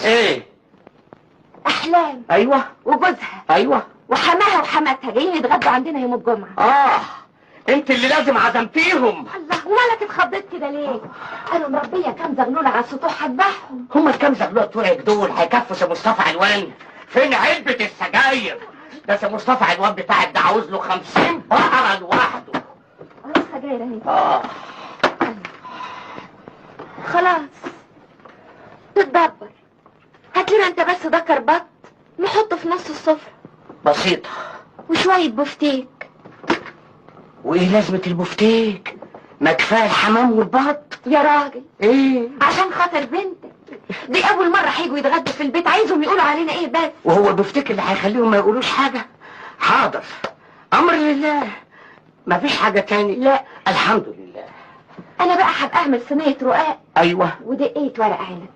ايه؟ احلام ايوه. وجوزها ايوه. وحماها وحماتها جايين يتغدوا عندنا يوم الجمعه. انت اللي لازم عزمتيهم. الله، ومالك اتخضيت كده ليه؟ انا مربيه كام زغلوله على السطوح هذبحهم. هما الكام زغلوله بتوعك دول هيكفوا سي مصطفى علوان؟ فين علبه السجاير؟ ده سي مصطفى علوان بتاعك ده عاوز له 50 بقره لوحده. السجاير اهي. خلاص تتدبر. هاتلنا انت بس ده كربات نحطه في نص السفره. بسيطه. وشويه بفتيك. وايه لازمه البفتيك؟ ما كفايه الحمام والبط. يا راجل ايه؟ عشان خاطر بنتك دي اول مره هيجوا يتغدوا في البيت، عايزهم يقولوا علينا ايه بس؟ وهو البفتيك اللي هيخليهم ما يقولوش حاجه؟ حاضر، امر لله. مفيش حاجه تاني؟ لا الحمد لله. انا بقى هبقى اعمل صينيه رقاق. ايوه. ودقيت ورق عنب.